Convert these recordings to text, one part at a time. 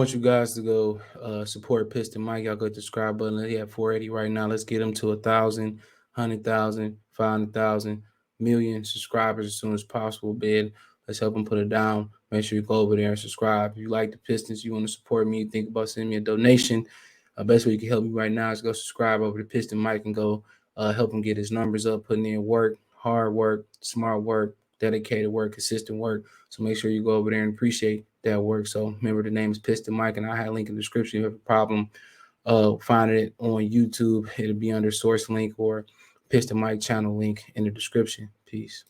want you guys to go support Piston Mike. Y'all go to the subscribe button. He at 480 right now. Let's get him to 1,000, 100,000, 500,000, million subscribers as soon as possible, bid. Let's help him put it down. Make sure you go over there and subscribe. If you like the Pistons, you want to support me, think about sending me a donation. Best way you can help me right now is go subscribe over to Piston Mike and go help him get his numbers up, putting in work, hard work, smart work, dedicated work, consistent work. So make sure you go over there and appreciate that work. So remember, the name is Piston Mike, and I have a link in the description. If you have a problem finding it on YouTube, it'll be under source link or Piston Mike channel link in the description. Peace.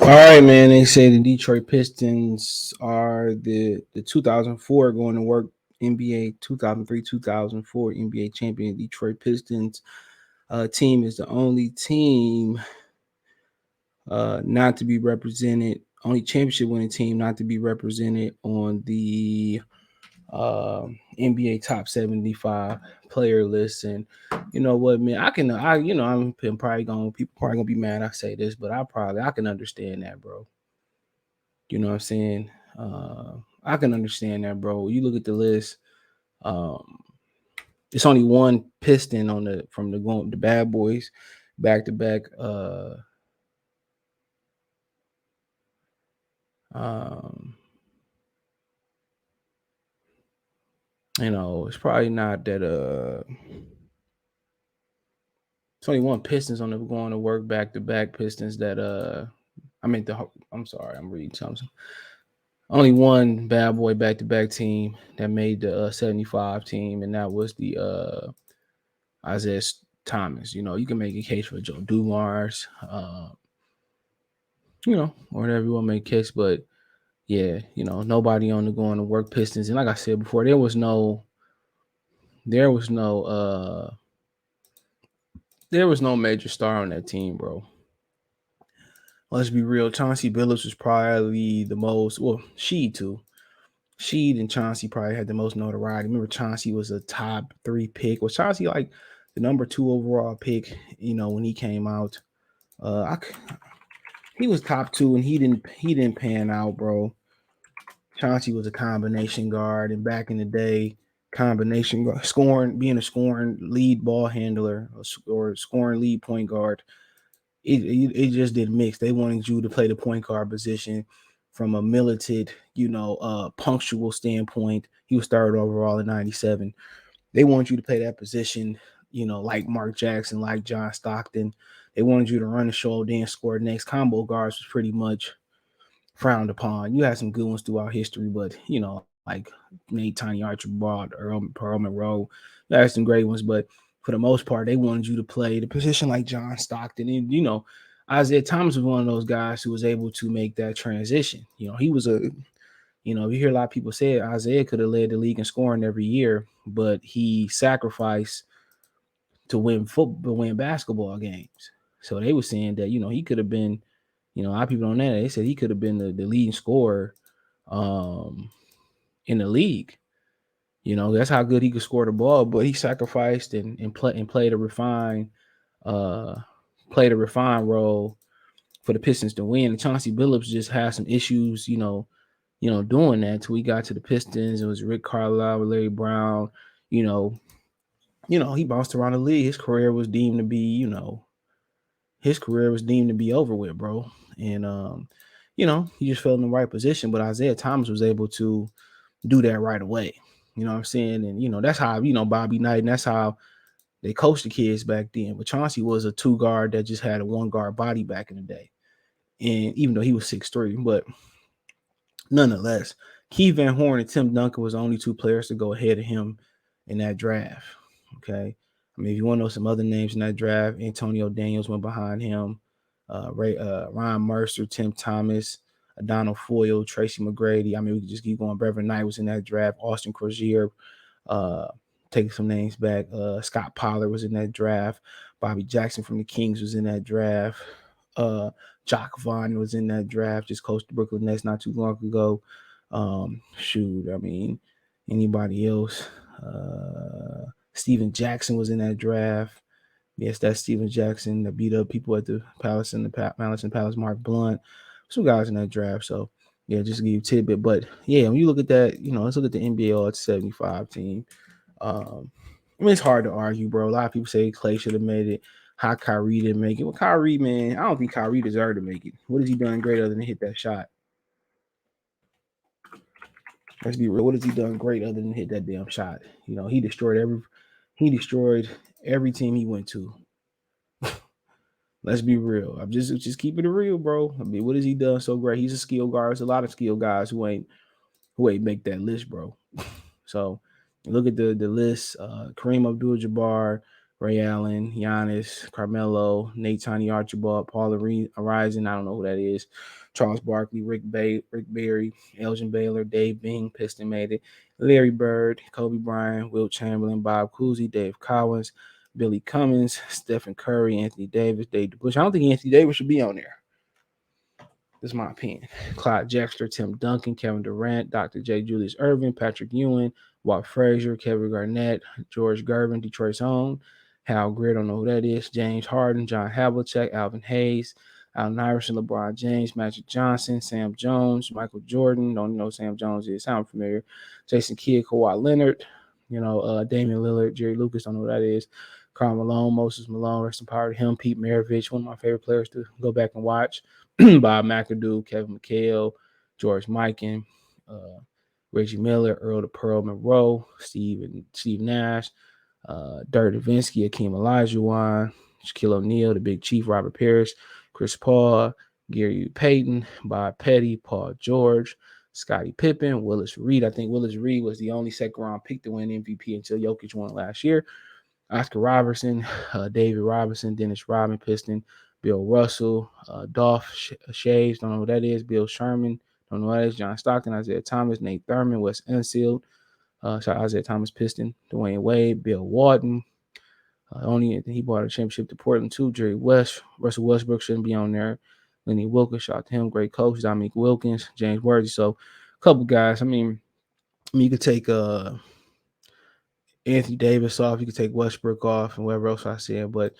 All right, man. They say the Detroit Pistons are the 2004 going to work NBA 2003-2004 NBA champion Detroit Pistons team is the only team not to be represented, only championship winning team not to be represented on the NBA top 75 player list. And you know what, man, I'm probably gonna be mad I say this, but I can understand that, bro. You know what I'm saying? I can understand that, bro. You look at the list. It's only one Piston on the Bad Boys back to back. It's probably not that. It's only one Pistons on the going to work back to back Pistons that. I'm sorry, I'm reading something. Only one bad boy back to back team that made the 75 team, and that was the Isaiah Thomas. You know, you can make a case for Joe Dumars, or whatever you want to make a case, but yeah, nobody on the going to work Pistons. And like I said before, there was no major star on that team, bro. Let's be real. Chauncey Billups was probably the most, well, Sheed too. Sheed and Chauncey probably had the most notoriety. Remember, Chauncey was a top 3 pick. Was Chauncey like the number 2 overall pick, when he came out? He was top 2 and he didn't pan out, bro. Chauncey was a combination guard, and back in the day, combination guard, being a scoring lead ball handler or scoring lead point guard, it just didn't mix. They wanted you to play the point guard position from a militant, punctual standpoint. He was third overall in '97. They wanted you to play that position, like Mark Jackson, like John Stockton. They wanted you to run the show, then score next. Combo guards was pretty much frowned upon. You had some good ones throughout history, but like Nate Tiny Archibald, Pearl Monroe, you had some great ones, but for the most part, they wanted you to play the position like John Stockton. And Isaiah Thomas was one of those guys who was able to make that transition. He was you hear a lot of people say Isaiah could have led the league in scoring every year, but he sacrificed to win basketball games. So they were saying that he could have been. A lot of people on that, they said he could have been the leading scorer in the league. That's how good he could score the ball, but he sacrificed and played a refined role for the Pistons to win. And Chauncey Billups just had some issues, doing that till he got to the Pistons. It was Rick Carlisle, Larry Brown, he bounced around the league. His career was deemed to be, over with, bro. And he just fell in the right position. But Isaiah Thomas was able to do that right away. You know what I'm saying? And that's how Bobby Knight, and that's how they coached the kids back then. But Chauncey was a 2 guard that just had a 1 guard body back in the day. And even though he was 6'3", but nonetheless, Keith Van Horn and Tim Duncan was the only 2 players to go ahead of him in that draft. Okay. I mean, if you want to know some other names in that draft, Antonio Daniels went behind him. Ryan Mercer, Tim Thomas, Donald Foyle, Tracy McGrady. I mean, we could just keep going. Brevin Knight was in that draft. Austin Crozier, taking some names back. Scott Pollard was in that draft. Bobby Jackson from the Kings was in that draft. Jock Vaughn was in that draft. Just coached the Brooklyn Nets not too long ago. Anybody else? Steven Jackson was in that draft. Yes, that's Steven Jackson that beat up people at the Palace and Palace. Mark Blunt, some guys in that draft. So Yeah, just to give you a tidbit. But yeah, when you look at that, let's look at the NBA All 75 team. I mean, it's hard to argue, bro. A lot of people say Clay should have made it. How Kyrie didn't make it. Well, Kyrie, man, I don't think Kyrie deserved to make it. What has he done great other than hit that shot? Let's be real. What has he done great other than hit that damn shot? He destroyed every team he went to. Let's be real. I'm just keeping it real, bro. I mean, what has he done so great? He's a skill guard. There's a lot of skill guys who ain't make that list, bro. So look at the list: Kareem Abdul-Jabbar, Ray Allen, Giannis, Carmelo, Nate Tiny Archibald, Paul Arizin. I don't know who that is. Charles Barkley, Rick Barry, Elgin Baylor, Dave Bing, Piston made it. Larry Bird, Kobe Bryant, Wilt Chamberlain, Bob Cousy, Dave Collins, Billy Cummins, Stephen Curry, Anthony Davis, Dave DeBush. I don't think Anthony Davis should be on there. This is my opinion. Clyde Drexler, Tim Duncan, Kevin Durant, Dr. J. Julius Irvin, Patrick Ewing, Walt Frazier, Kevin Garnett, George Gervin, Detroit's own, Hal Greer, don't know who that is, James Harden, John Havlicek, Alvin Hayes, Allen Iverson, LeBron James, Magic Johnson, Sam Jones, Michael Jordan, don't know who Sam Jones is, sound familiar, Jason Kidd, Kawhi Leonard, Damian Lillard, Jerry Lucas, don't know who that is, Karl Malone, Moses Malone, rest in power to him, Pete Maravich, one of my favorite players to go back and watch. Bob McAdoo, Kevin McHale, George Mikan, Reggie Miller, Earl the Pearl Monroe, Steve Nash, Dirk Nowitzki, Akeem Olajuwon, Shaquille O'Neal, the Big Chief, Robert Parrish, Chris Paul, Gary Payton, Bob Petty, Paul George, Scottie Pippen, Willis Reed. I think Willis Reed was the only second-round pick to win MVP until Jokic won last year. Oscar Robertson, David Robinson, Dennis Rodman, Piston, Bill Russell, Dolph Shaves, don't know who that is, Bill Sherman, don't know who that is, John Stockton, Isaiah Thomas, Nate Thurman, Wes Unseld, Isaiah Thomas, Piston, Dwayne Wade, Bill Walton. Only he brought a championship to Portland too. Jerry West, Russell Westbrook shouldn't be on there. Lenny Wilkins, shout out to him, great coach. Dominique Wilkins, James Worthy. So, a couple guys. I mean, you could take Anthony Davis off, you could take Westbrook off, and whatever else I said. But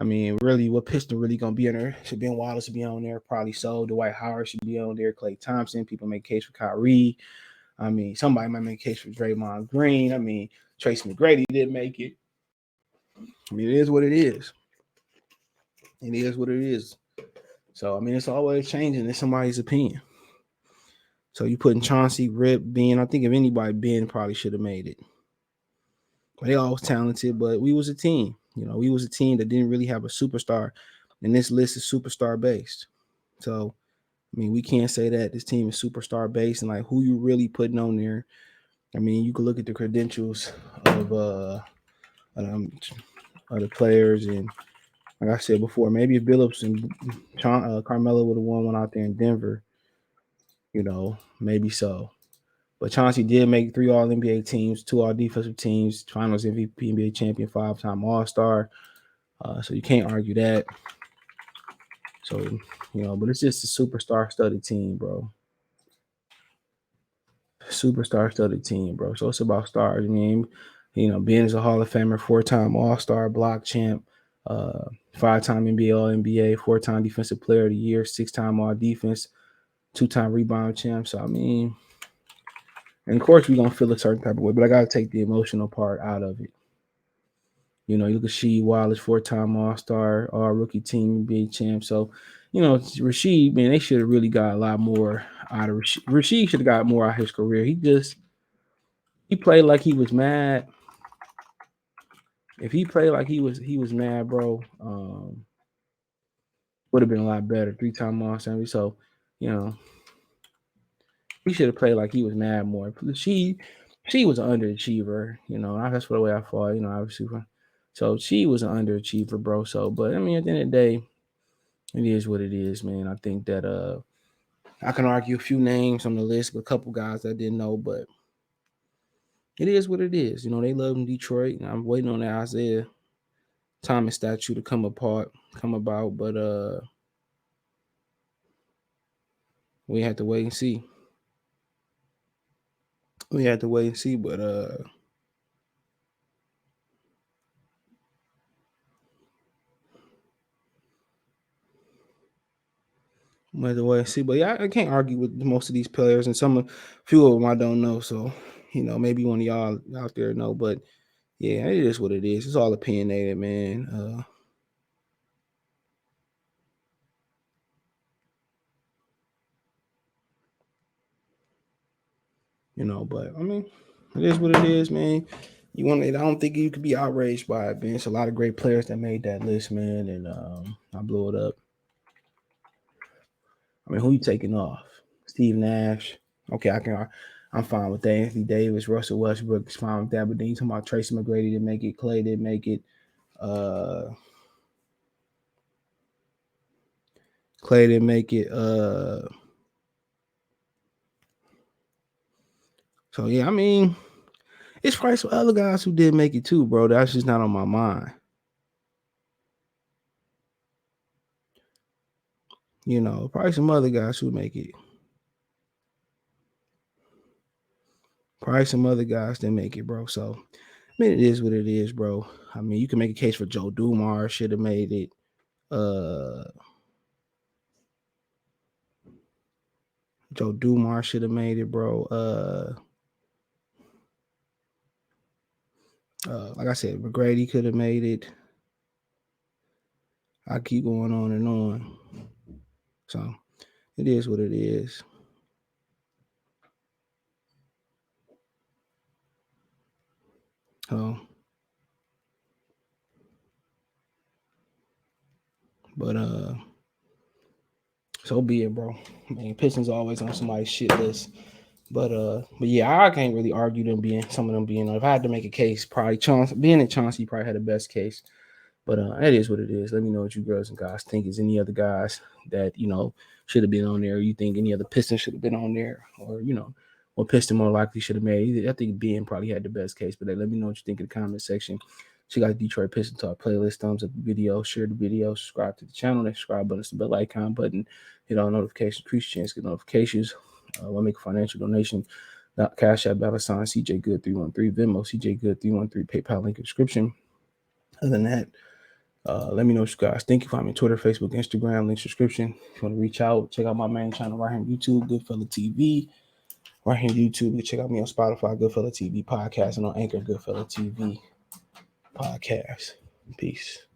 I mean, really, what Piston really gonna be on there? Should Ben Wallace be on there? Probably so. Dwight Howard should be on there. Klay Thompson. People make a case for Kyrie. I mean, somebody might make a case for Draymond Green. I mean, Tracy McGrady didn't make it. I mean, it is what it is. It is what it is. So I mean, it's always changing. It's somebody's opinion. So you putting Chauncey, Rip, Ben. I think if anybody, Ben probably should have made it. They all was talented, but we was a team. We was a team that didn't really have a superstar, and this list is superstar based. So, I mean, we can't say that this team is superstar based and like who you really putting on there. I mean, you can look at the credentials of other players, and like I said before, maybe if Billups and Carmelo would have won one out there in Denver, maybe so. But Chauncey did make 3 All NBA teams, 2 All Defensive teams, Finals MVP, NBA champion, 5-time All Star. So you can't argue that. So, but it's just a superstar studded team, bro. Superstar studded team, bro. So it's about stars. I mean, Ben is a Hall of Famer, 4-time All Star, block champ, 5-time NBA All NBA, 4-time Defensive Player of the Year, 6-time All Defense, 2-time rebound champ. So I mean, and of course we're gonna feel a certain type of way, but I gotta take the emotional part out of it. You look at Sheed Wallace, 4-time All-Star, All-Rookie Team, NBA champ. So, Rasheed, man, they should have really got a lot more out of Rasheed. Rasheed should have got more out of his career. He played like he was mad. If he played like he was mad, bro, would have been a lot better. 3-time All-Star. So, he should have played like he was mad more. She was an underachiever. That's the way I thought. Obviously. So she was an underachiever, bro. So, but I mean, at the end of the day, it is what it is, man. I think that I can argue a few names on the list with a couple guys I didn't know, but it is what it is. They love in Detroit, and I'm waiting on the Isaiah Thomas statue to come about, but we have to wait and see. We have to wait and see, but By the way, see, but yeah, I can't argue with most of these players, and few of them I don't know. So, maybe one of y'all out there know, but yeah, it is what it is. It's all opinionated, man. But I mean, it is what it is, man. I don't think you could be outraged by it, man. It's a lot of great players that made that list, man, and I blew it up. I mean, who you taking off? Steve Nash. Okay, I'm fine with that. Anthony Davis, Russell Westbrook is fine with that. But then you talking about Tracy McGrady didn't make it, Clay didn't make it, uh, Clay didn't make it. So yeah, I mean, it's probably some other guys who did make it too, bro. That's just not on my mind. Probably some other guys who make it. Probably some other guys that make it, bro. So, I mean, it is what it is, bro. I mean, you can make a case for Joe Dumars should have made it. Joe Dumars should have made it, bro. Like I said, McGrady could have made it. I keep going on and on. So, it is what it is. So, but so be it, bro. I mean, Pistons always on somebody's shit list. But yeah, I can't really argue some of them being. If I had to make a case, probably Chauncey being in Chauncey probably had the best case. But it is what it is. Let me know what you girls and guys think. Is any other guys that should have been on there? You think any other Pistons should have been on there, or what Piston more likely should have made? I think Ben probably had the best case. But let me know what you think in the comment section. Check out the Detroit Pistons Talk playlist. Thumbs up the video, share the video, subscribe to the channel. That subscribe button is the bell icon button. Hit all notifications, increase chance to get notifications. Want to make a financial donation? Cash App, $sign CJ Good 313, Venmo CJ Good 313, PayPal link in description. Other than that, let me know what you guys think. Find me on Twitter, Facebook, Instagram, link subscription. If you want to reach out, check out my main channel right here on YouTube, Goodfella TV. Right here on YouTube, you can check out me on Spotify, Goodfella TV Podcast, and on Anchor, Goodfella TV Podcast. Peace.